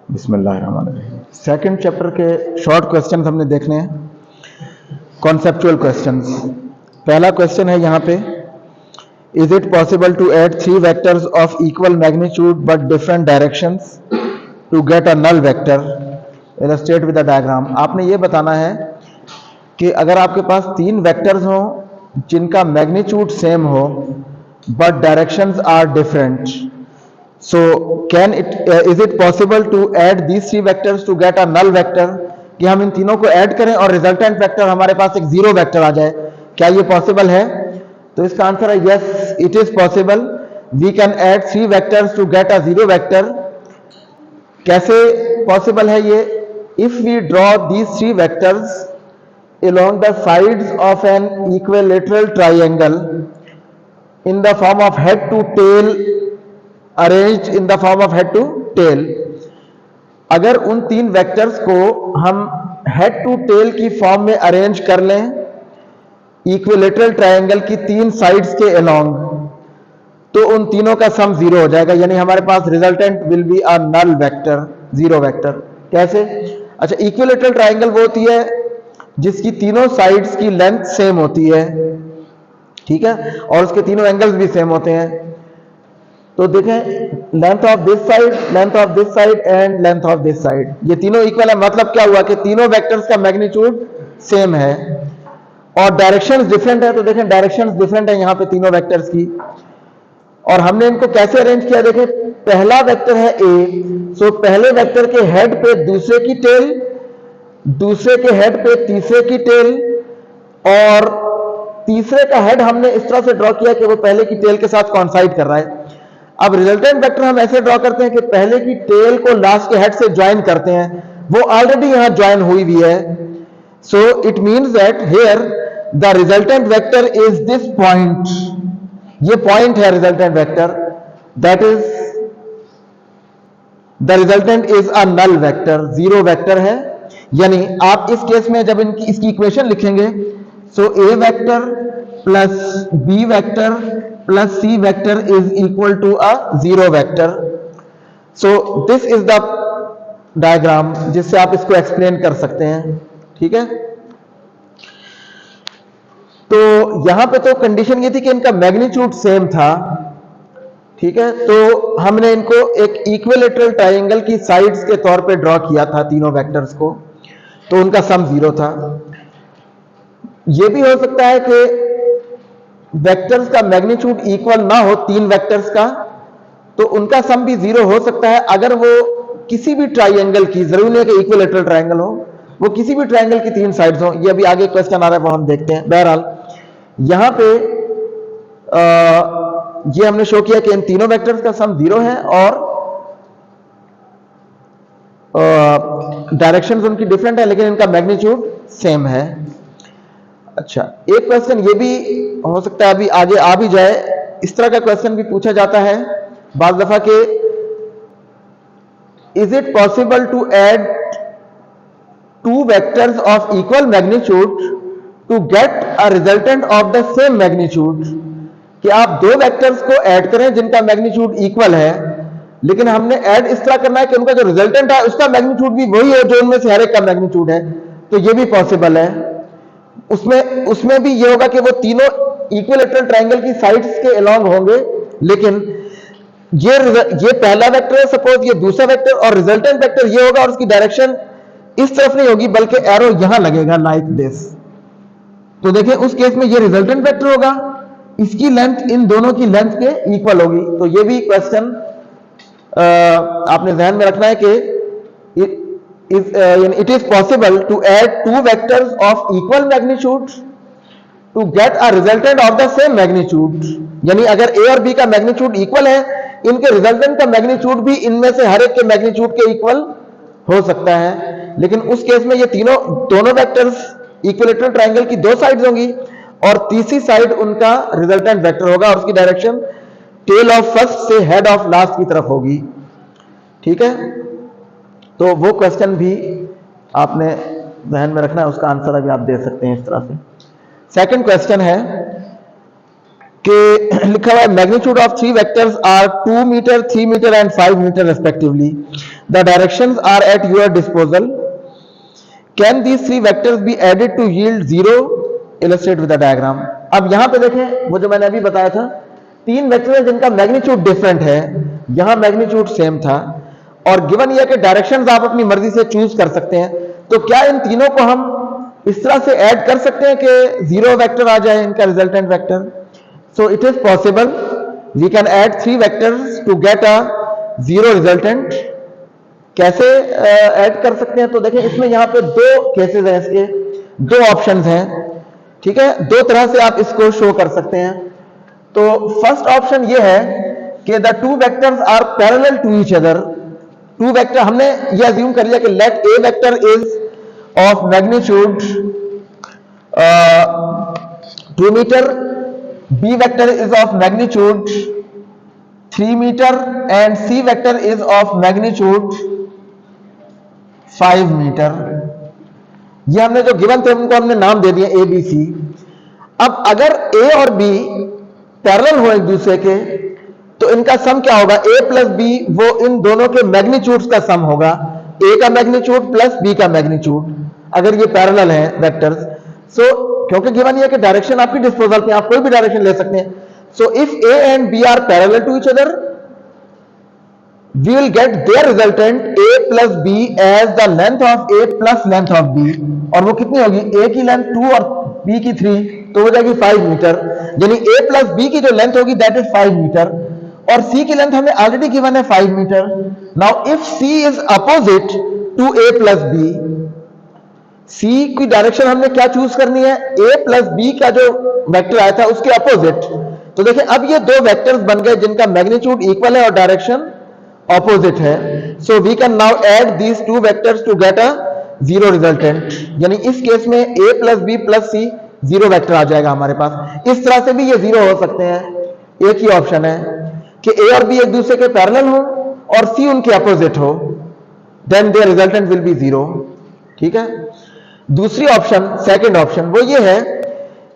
बिस्मिल्लाहिर्रहमानिर्रहीम। Second chapter के short questions हमने देखने हैं, कॉन्सेप्चुअल क्वेश्चंस। पहला क्वेश्चन है यहाँ पे, is it possible to add 3 vectors of equal magnitude but different directions to get a null vector, illustrate with a diagram. आपने ये बताना है कि अगर आपके पास 3 वेक्टर्स हों जिनका मैग्नीट्यूड सेम हो but directions are different, so is it possible to add these 3 vectors to get a null vector, कि हम इन तीनों को ऐड करें और रिजल्टेंट वेक्टर हमारे पास एक जीरो वेक्टर आ जाए, क्या ये पॉसिबल है? तो इसका आंसर है yes, it is possible. We can add 3 vectors to get a zero vector. कैसे पॉसिबल है ये? If we draw these 3 vectors along the sides of an equilateral triangle in the form of head to tail, arrange in the form of head to tail. अगर उन 3 vectors को हम head to tail की form में arrange कर लें equilateral triangle की 3 sides के अलोंग, तो उन तीनों का सम जीरो हो जाएगा, यानी हमारे पास resultant will be a null vector, zero vector. कैसे? अच्छा, इक्विलेटरल ट्रायंगल वो होती है जिसकी तीनों साइड्स की लेंथ सेम होती है, ठीक है, और उसके तीनों एंगल्स भी सेम होते हैं। तो देखें, length of this side, length of this side and length of this side, ये तीनों इक्वल है। मतलब क्या हुआ कि तीनों वेक्टर्स का मैग्नीट्यूड सेम है और डायरेक्शंस डिफरेंट है। तो देखें, डायरेक्शंस डिफरेंट है यहाँ पे तीनों वेक्टर्स की, और हमने इनको कैसे अरेंज किया? देखें, पहला वेक्टर है ए, सो पहले वेक्टर के हेड पे दूसरे की टेल, दूसरे के हेड पे तीसरे की टेल, और तीसरे का हेड हमने इस तरह से ड्रॉ किया कि वो पहले की टेल के साथ कॉन्साइड कर रहा है। अब रिजल्टेंट वेक्टर हम ऐसे ड्रॉ करते हैं कि पहले की टेल को लास्ट के हेड से ज्वाइन करते हैं, वो ऑलरेडी यहां ज्वाइन हुई हुई है। So it means that here the resultant vector is this point, ये पॉइंट है resultant vector, that is the resultant is a null vector, zero vector है। यानी आप इस केस में जब इसकी इक्वेशन लिखेंगे, so A vector plus B vector plus C vector is equal to a zero vector. So this is the diagram जिससे आप इसको एक्सप्लेन कर सकते हैं, ठीक है। तो यहां पे तो कंडीशन ये थी कि इनका मैग्नीट्यूड सेम था, ठीक है, तो हमने इनको एक इक्विलेटरल ट्रायंगल की साइड्स के तौर पे ड्रॉ किया था तीनों वेक्टर्स को, तो उनका सम जीरो था। यह भी हो सकता है कि वेक्टर्स का मैग्नीट्यूड इक्वल ना हो, 3 वेक्टर्स का, तो उनका सम भी जीरो हो सकता है अगर वो किसी भी ट्रायंगल की, जरूरी नहीं है कि इक्विलेटरल ट्रायंगल हो, वो किसी भी ट्रायंगल की 3 साइड्स हो। ये अभी आगे क्वेश्चन आ रहा है, वो हम देखते हैं। बहरहाल यहां पे ये हमने शो किया कि इन तीनों वेक्टर्स का सम जीरो है और डायरेक्शंस उनकी डिफरेंट है, लेकिन इनका मैग्नीट्यूड सेम है। अच्छा, एक क्वेश्चन ये भी हो सकता है अभी आगे आ भी जाए, इस तरह का क्वेश्चन भी पूछा जाता है बाज दफा के, is it possible to add 2 vectors of equal magnitude to get a resultant of the same magnitude, कि आप 2 वेक्टर्स को ऐड करें जिनका मैग्नीट्यूड इक्वल है, लेकिन हमने ऐड इस तरह करना है कि उनका जो रिजल्टेंट है उसका मैग्नीट्यूड भी वही है जो उनमें से हर एक का मैग्नीट्यूड है। तो ये भी पॉसिबल है। उसमें भी ये होगा कि वो तीनों इक्विलेटरल ट्रायंगल की साइड्स के अलोंग होंगे, लेकिन ये पहला वेक्टर है सपोज, ये दूसरा वेक्टर, और रिजल्टेंट वेक्टर ये होगा और उसकी डायरेक्शन इस तरफ नहीं होगी बल्कि एरो यहां लगेगा लाइक दिस। तो देखिए, उस केस में ये रिजल्टेंट वेक्टर होगा, इसकी लेंथ इन दोनों की लेंथ के इक्वल होगी। तो ये भी क्वेश्चन आपने ध्यान में रखना है कि it is possible to add 2 vectors of equal magnitude to get a resultant of the same magnitude, यानी अगर a और b का मैग्नीट्यूड इक्वल है, इनके रिजल्टेंट का मैग्नीट्यूड भी इनमें से हर एक के मैग्नीट्यूड के इक्वल हो सकता है। लेकिन उस केस में ये दोनों वेक्टर्स इक्विलेटरल ट्रायंगल की 2 साइड्स होंगी और तीसरी साइड उनका रिजल्टेंट वेक्टर होगा और उसकी डायरेक्शन टेल ऑफ फर्स्ट से हेड ऑफ लास्ट की तरफ होगी, ठीक है। तो वो क्वेश्चन भी आपने ध्यान में रखना है, उसका आंसर अभी आप दे सकते हैं इस तरह से। सेकंड क्वेश्चन है, कि लिखा हुआ है magnitude of three vectors are 2 metre 3 metre and 5 metre respectively, the directions are at your disposal, can these three vectors be added to yield zero, illustrate with the diagram. अब यहां पे देखें, वो जो मैंने अभी बताया था, तीन वेक्टर है जिनका मैग्नीट्यूड डिफरेंट है, यहां मैग्नीट्यूड सेम था, और गिवन यह कि डायरेक्शंस आप अपनी मर्जी से चूज कर सकते हैं, तो क्या इन तीनों को हम इस तरह से ऐड कर सकते हैं कि जीरो वेक्टर आ जाए इनका resultant vector? So it is possible, we can add three vectors to get a zero resultant. कैसे ऐड कर सकते हैं? तो देखें, इसमें यहां पे दो केसेस हैं, इसके दो ऑप्शंस हैं, ठीक है, दो तरह से आप इसको शो कर सकते हैं। तो फर्स्ट ऑप्शन ये है कि the two vectors are parallel to each other. Two vector, हमने ये अज्यूम कर लिया कि let A vector is of magnitude 2 metre, B vector is of magnitude 3 metre and C vector is of magnitude 5 metre. ये हमने जो given थे उनको हमने नाम दे दिए ए बी सी। अब अगर ए और बी पैरेलल हो एक दूसरे के, तो इनका सम क्या होगा? ए प्लस बी, वो इन दोनों के मैग्नीट्यूड्स का सम होगा, ए का मैग्नीट्यूड प्लस बी का मैग्नीट्यूड, अगर ये पैरेलल है वेक्टर्स। सो क्योंकि गिवन ये कि डायरेक्शन आपकी डिस्पोजल पे, आप कोई भी डायरेक्शन ले सकते हैं। So if A and B are parallel to each other, we will get their resultant a plus b as the length of a plus length of b, और वो कितनी होगी? a की लेंथ 2 और b की 3, तो हो जाएगी 5 मीटर, यानी a प्लस b की जो लेंथ होगी दैट इज 5 मीटर, और c की लेंथ हमें ऑलरेडी गिवन है 5 metre. Now if c is opposite to a plus b, c की डायरेक्शन हमने क्या चूज करनी है? a प्लस b का जो वेक्टर आया था उसके अपोजिट। तो देखिए, अब ये दो वेक्टर्स बन गए जिनका मैग्नीट्यूड इक्वल है और डायरेक्शन ऑपोजिट है। So we can now add these two vectors to get a zero resultant, यानी इस केस में a plus B plus C zero vector आ जाएगा हमारे पास। इस तरह से भी ये जीरो हो सकते हैं। एक ही ऑप्शन है कि a और b एक दूसरे के पैरेलल हो और c उनके अपोजिट हो, then their resultant will be zero, ठीक है। दूसरी ऑप्शन, सेकंड ऑप्शन, वो ये है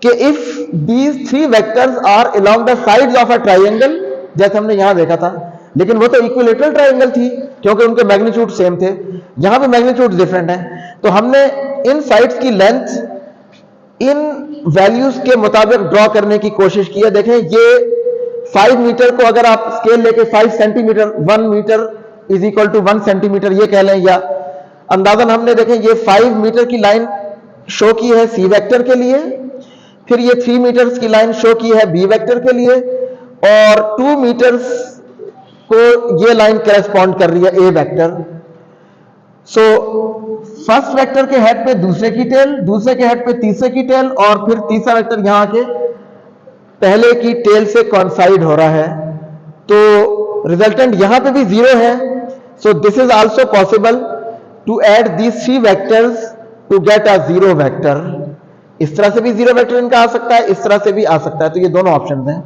कि if these three vectors are along the sides of a triangle, जैसे हमने यहां देखा था, लेकिन वो तो इक्विलेटरल ट्राइंगल थी क्योंकि उनके मैग्नीट्यूड सेम थे, यहां पे मैग्नीट्यूड डिफरेंट है। तो हमने इन साइड्स की लेंथ इन वैल्यूज के मुताबिक ड्रॉ करने की कोशिश की है। देखें, ये 5 मीटर को अगर आप स्केल लेके 5 centimetre, 1 metre is equal to 1 centimetre ये कह लें, या अंदाजन हमने देखें ये 5 मीटर की लाइन शो की है सी वेक्टर के लिए, फिर ये 3 मीटर्स की लाइन शो की है बी वेक्टर के लिए, और 2 मीटर्स को ये लाइन करेस्पॉन्ड कर रही है ए वेक्टर। सो फर्स्ट वेक्टर के हेड पे दूसरे की टेल, दूसरे के हेड पे तीसरे की टेल, और फिर तीसरा वेक्टर यहां के पहले की टेल से कॉन्साइड हो रहा है, तो रिजल्टेंट यहां पे भी जीरो है। So this is also possible to add these three vectors to get a zero vector. इस तरह से भी जीरो वेक्टर इनका आ सकता है, इस तरह से भी आ सकता है, तो ये दोनों ऑप्शन हैं।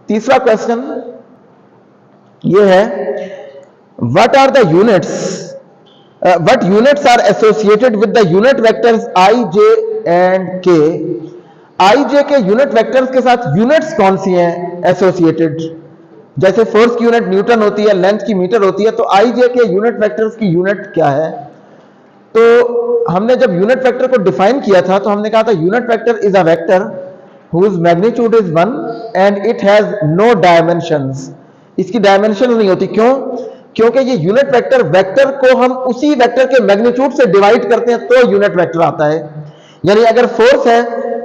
तीसरा क्वेश्चन ये है, what are the units, what units are associated with the unit vectors i j and k. I जे के यूनिट वेक्टर्स के साथ यूनिट्स कौन सी हैं एसोसिएटेड? जैसे फोर्स की यूनिट न्यूटन होती है, लेंथ की मीटर होती है, तो आई जे के यूनिट वेक्टर्स की यूनिट क्या है? तो हमने जब यूनिट वेक्टर को डिफाइन किया था तो हमने कहा था unit vector is a vector whose magnitude is 1 and it has no dimensions। इसकी डायमेंशन नहीं होती। क्यों? क्योंकि ये यूनिट वेक्टर, वेक्टर को हम उसी वेक्टर के मैग्नीट्यूड से डिवाइड करते हैं तो यूनिट वेक्टर आता है। यानी अगर फोर्स है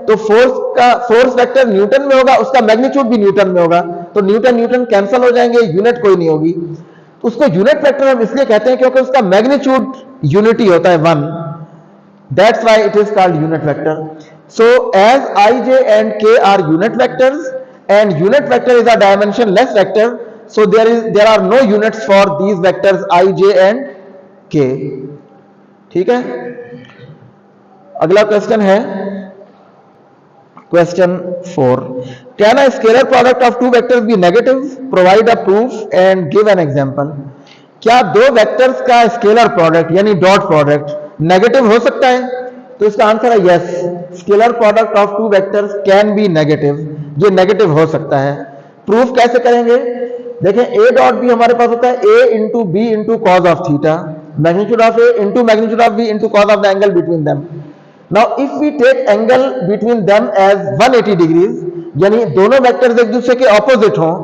तो फोर्स वेक्टर न्यूटन में होगा, उसका मैग्नीट्यूड भी न्यूटन में होगा, तो न्यूटन न्यूटन कैंसिल हो जाएंगे, यूनिट कोई नहीं होगी। उसको यूनिट वेक्टर हम इसलिए कहते हैं क्योंकि उसका मैग्नीट्यूड यूनिटी होता है 1, that's why it is called unit vector। So as I, J and K are unit vectors and unit vector is a dimensionless vector, so there are no units for these vectors I, J and K। ठीक है, अगला question है question 4, can a scalar product of two vectors be negative? Provide a proof and give an example. क्या दो vectors का scalar product यानी dot product negative हो सकता है? तो इसका आंसर है yes, scalar product of two vectors can be negative, ये नेगेटिव हो सकता है। प्रूफ कैसे करेंगे? देखें, ए डॉट बी हमारे पास होता है A into B into cos of theta, magnitude of A into magnitude of B into cos of the angle between them. Now if we take angle between them as 180 degrees, यानी दोनों vectors एक दूसरे के opposite हों,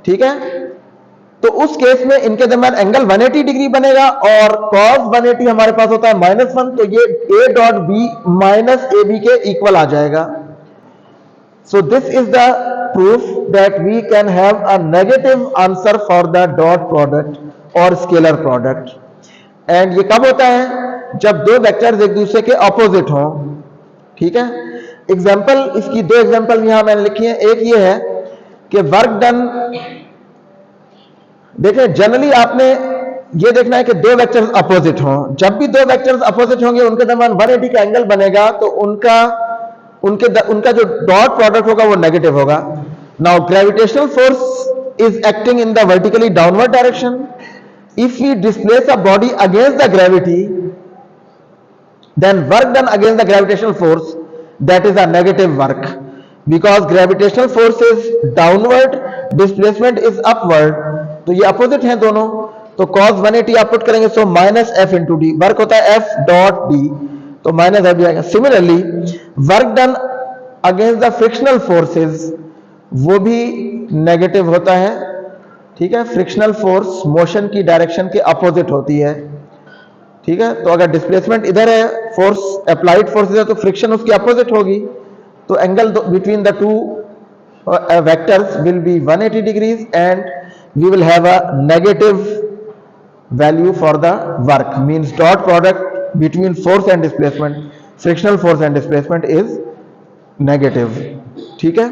ठीक है, तो उस केस में इनके दरमियान एंगल 180 डिग्री बनेगा और cos 180 हमारे पास होता है -1, तो ये a dot B minus A B के इक्वल आ जाएगा। So this is the proof that we can have a negative answer for the dot product और स्केलर प्रोडक्ट। एंड ये कब होता है? जब दो वेक्टर्स एक दूसरे के ऑपोजिट हों, ठीक है। एग्जाम्पल, इसकी दो एग्जाम्पल यहां मैंने लिखी है। एक ये है कि वर्क डन, देखिए जनरली आपने ये देखना है कि दो वेक्टर्स अपोजिट हों। जब भी दो वेक्टर्स अपोजिट होंगे उनके दरमियान 180 का एंगल बनेगा, तो उनका जो डॉट प्रोडक्ट होगा वो नेगेटिव होगा। Now gravitational force is acting in the vertically downward direction. If we displace a body against the gravity, then work done against the gravitational force, that is a negative work, because gravitational force is downward, displacement is upward, तो ये opposite हैं दोनों, तो cos 180 आप put करेंगे, so minus F into D, work होता है F dot D, तो माइनस एफ जाएगा। Similarly work done against the frictional forces, वो भी नेगेटिव होता है, ठीक है। फ्रिक्शनल फोर्स मोशन की डायरेक्शन के अपोजिट होती है, ठीक है। तो अगर डिस्प्लेसमेंट इधर है, फोर्स अप्लाइड फोर्स है, तो फ्रिक्शन उसकी अपोजिट होगी, तो angle between the two vectors will be 180 degrees and we will have a negative value for the work, means dot product between force and displacement, frictional force and displacement is negative, ठीक है।